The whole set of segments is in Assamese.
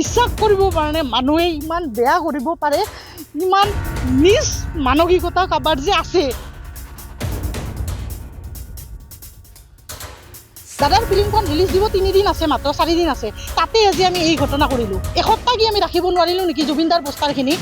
বিশ্বাস কৰিব পৰা নাই মানুহে ইমান বেয়া কৰিব পাৰে, ইমান নিজ মানসিকতা কাৰোবাৰ যে আছে। দাদাৰ ফিল্মখন ৰিলিজ দিব 3 দিন আছে, মাত্ৰ 4 দিন আছে, তাতে আজি আমি এই ঘটনা কৰিলোঁ। এসপ্তাহ কি আমি ৰাখিব নোৱাৰিলোঁ নেকি জুবিনদাৰ পোষ্টাৰখিনি?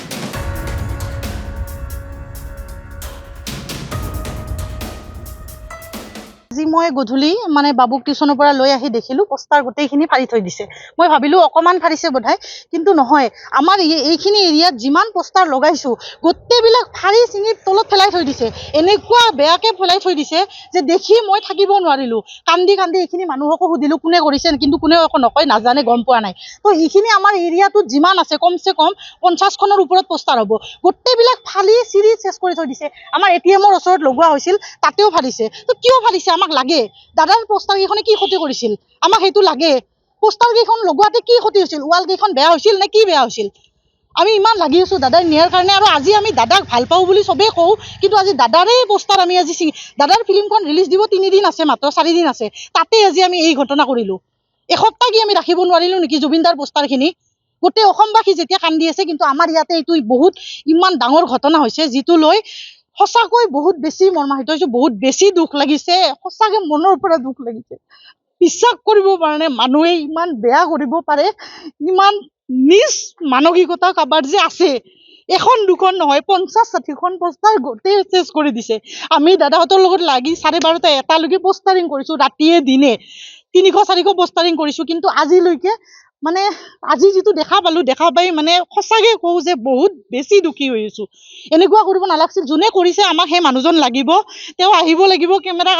আজি মই গধূলি মানে বাবুক টিউচনৰ পৰা লৈ আহি দেখিলোঁ পোষ্টাৰ গোটেইখিনি ফাৰি থৈ দিছে। মই ভাবিলোঁ অকণমান ফাৰিছে বোধহয়, কিন্তু নহয়, আমাৰ এইখিনি এৰিয়াত যিমান পোষ্টাৰ লগাইছোঁ গোটেইবিলাক ফাৰি চিঙি তলত পেলাই থৈ দিছে। এনেকুৱা বেয়াকৈ পেলাই থৈ দিছে যে দেখি মই থাকিব নোৱাৰিলোঁ। কান্দি কান্দি এইখিনি মানুহকো সুধিলোঁ কোনে কৰিছে, কিন্তু কোনেও একো নকয়, নাজানে, গম পোৱা নাই। তো এইখিনি আমাৰ এৰিয়াটোত যিমান আছে কমচে কম 50খনৰ ওপৰত পোষ্টাৰ হ'ব, গোটেইবিলাক ফালি চিৰি চেচ কৰি থৈ দিছে। আমাৰ ATM-ৰ ওচৰত লগোৱা হৈছিল, তাতেও ফালিছে। তো কিয় ফালিছে? আমাক লাগে দাদাৰ পোষ্টাৰ কেইখনে কি ক্ষতি কৰিছিল? আমাক সেইটো লাগে। পোষ্টাৰ কেইখন লগোৱাতে কি ক্ষতি হৈছিল? ৱাল কেইখন বেয়া হৈছিল নে কি বেয়া হৈছিল? আমি ইমান লাগি আছোঁ দাদাই নিয়াৰ কাৰণে, আৰু আজি আমি দাদাক ভাল পাওঁ বুলি চবেই কওঁ, কিন্তু আজি দাদাৰে পোষ্টাৰ আমি আজি দাদাৰ ফিল্মখন ৰিলিজ দিব 3 দিন আছে, মাত্ৰ 4 দিন আছে, তাতে আজি আমি এই ঘটনা কৰিলোঁ। এসপ্তাহ কি আমি ৰাখিব নোৱাৰিলোঁ নেকি জুবিনদাৰ পোষ্টাৰখিনি? গোটেই অসমবাসী যেতিয়া কান্দি আছে, কিন্তু আমাৰ ইয়াতে এইটো বহুত ইমান ডাঙৰ ঘটনা হৈছে, যিটো লৈ সঁচাকৈ বহুত বেছি মৰ্মাহিত হৈছোঁ, বহুত বেছি দুখ লাগিছে, সঁচাকৈ মনৰ পৰা দুখ লাগিছে। বিশ্বাস কৰিব পৰা নাই মানুহে ইমান বেয়া কৰিব পাৰে, ইমান নিজ মানসিকতা কাৰোবাৰ যে আছে। এখন দুখন নহয়, 50-60খন পোষ্টাৰ গোটেই চেচ কৰি দিছে। আমি দাদাহঁতৰ লগত লাগি 12:30 এটালৈকে পোষ্টাৰিং কৰিছোঁ, ৰাতিয়ে দিনে 300-400 পোষ্টাৰিং কৰিছোঁ, কিন্তু আজিলৈকে মানে আজি যিটো দেখা পাই মানে সঁচাকৈ কওঁ যে বহুত বেছি দুখী হৈ আছোঁ। এনেকুৱা কৰিব নালাগিছিল। যোনে কৰিছে আমাক সেই মানুহজন লাগিব, তেওঁ আহিব লাগিব, কেমেৰা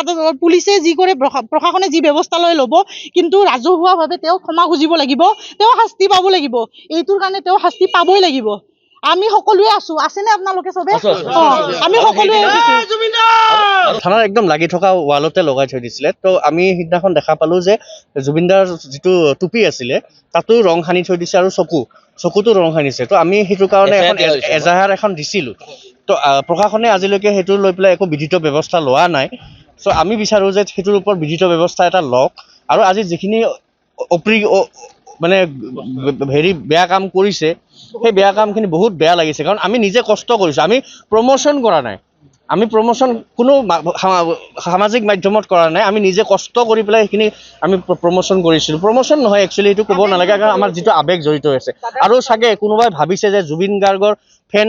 পুলিচে যি কৰে, প্ৰশাসনে যি ব্যৱস্থা লয় ল'ব, কিন্তু ৰাজহুৱাভাৱে তেওঁ ক্ষমা খুজিব লাগিব, তেওঁ শাস্তি পাব লাগিব। এইটোৰ কাৰণে তেওঁ শাস্তি পাবই লাগিব। আমি সকলোৱে আছোঁ, আছেনে আপোনালোকে চবে? আমি সকলোৱে থানাৰ একদম লাগি থকা ৱালতে লগাই থৈ দিছিলে। তো আমি সিদিনাখন দেখা পালোঁ যে জুবিনদাৰ যিটো টুপি আছিলে তাতো ৰং সানি থৈ দিছে, আৰু চকুতো ৰং সানিছে। তো আমি সেইটো কাৰণে এখন এজাহাৰ এখন দিছিলোঁ। তো প্ৰশাসনে আজিলৈকে সেইটো লৈ পেলাই একো বিধিত ব্যৱস্থা লোৱা নাই। চ' আমি বিচাৰোঁ যে সেইটোৰ ওপৰত বিধিত ব্যৱস্থা এটা লওক, আৰু আজি যিখিনি মানে বেয়া কাম কৰিছে, সেই বেয়া কামখিনি বহুত বেয়া লাগিছে। কাৰণ আমি নিজে কষ্ট কৰিছোঁ, আমি প্ৰমোশ্যন কৰা নাই, আমি প্ৰমোশ্যন কোনো সামাজিক মাধ্যমত কৰা নাই, আমি নিজে কষ্ট কৰি পেলাই সেইখিনি আমি প্ৰমোশ্যন কৰিছিলোঁ। প্ৰমোশ্যন নহয়, একচুৱেলি এইটো ক'ব নালাগে, কাৰণ আমাৰ যিটো আৱেগ জড়িত আছে। আৰু চাগে কোনোবাই ভাবিছে যে জুবিন গাৰ্গৰ ফেন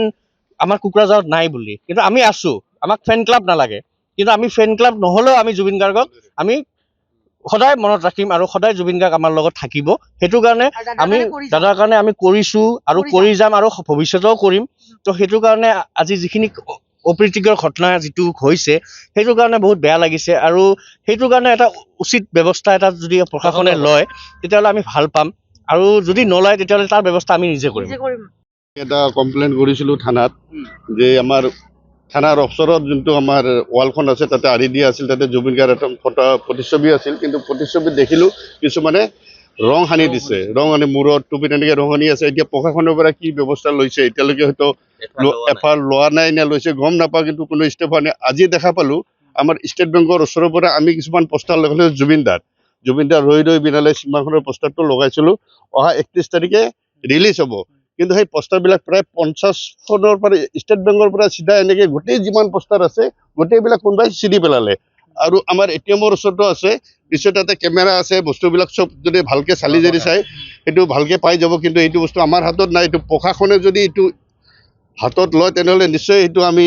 আমাৰ কোকৰাঝাৰত নাই বুলি, কিন্তু আমি আছোঁ। আমাক ফেন ক্লাব নালাগে, কিন্তু আমি ফেন ক্লাব নহ'লেও আমি জুবিন গাৰ্গক আমি সদায় মনত ৰাখিম, আৰু সদায় জুবিন গাৰ্গ আমাৰ লগত থাকিব। সেইটো কাৰণে আমি দাদাৰ কাৰণে আমি কৰিছোঁ আৰু কৰি যাম, আৰু ভৱিষ্যতেও কৰিম। তো সেইটো কাৰণে আজি যিখিনি অপ্ৰীতিকৰ ঘটনা যিটো হৈছে, সেইটো কাৰণে বহুত বেয়া লাগিছে, আৰু সেইটো কাৰণে এটা উচিত ব্যৱস্থা এটা যদি প্ৰশাসনে লয় তেতিয়াহ'লে আমি ভাল পাম, আৰু যদি নলয় তেতিয়াহ'লে তাৰ ব্যৱস্থা আমি নিজে কৰিম। এটা কমপ্লেইন কৰিছিলোঁ থানাত, যে আমাৰ থানাৰ ওচৰত যোনটো আমাৰ ৱালখন আছে তাতে আঁৰি দিয়া আছিল, তাতে জুবিন গাৰ্গৰ এটা ফটো প্ৰতিচ্ছবি আছিল, কিন্তু প্ৰতিচ্ছবিত দেখিলোঁ কিছুমানে ৰং সানি দিছে, ৰং সানি মূৰত টুপি তেনেকৈ ৰং সানি আছে। এতিয়া প্ৰশাসনৰ পৰা কি ব্যৱস্থা লৈছে এতিয়ালৈকে হয়তো FIR লোৱা নাই নে লৈছে গম নাপাওঁ, কিন্তু কোনো ষ্টেপ হোৱা নাই। আজি দেখা পালোঁ আমাৰ ষ্টেট বেংকৰ ওচৰৰ পৰা আমি কিছুমান পোষ্টাৰ লগাইছিলোঁ জুবিন দা ৰৈ বিনালে চিনেমাখনৰ পোষ্টাৰটো লগাইছিলোঁ। অহা 31 তাৰিখে ৰিলিজ হ'ব, কিন্তু সেই পোষ্টাৰবিলাক প্ৰায় 50খনৰ পৰা ষ্টেট বেংকৰ পৰা চিধা এনেকৈ গোটেই যিমান পোষ্টাৰ আছে গোটেইবিলাক কোনোবাই চিৰি পেলালে। আৰু আমাৰ ATM-ৰ ওচৰতো আছে, পিছত তাতে কেমেৰা আছে, বস্তুবিলাক চব যদি ভালকৈ চালি জাৰি চাই সেইটো ভালকৈ পাই যাব, কিন্তু এইটো বস্তু আমাৰ হাতত নাই। এইটো প্ৰশাসনে যদি এইটো হাতত লয় তেনেহ'লে নিশ্চয় এইটো আমি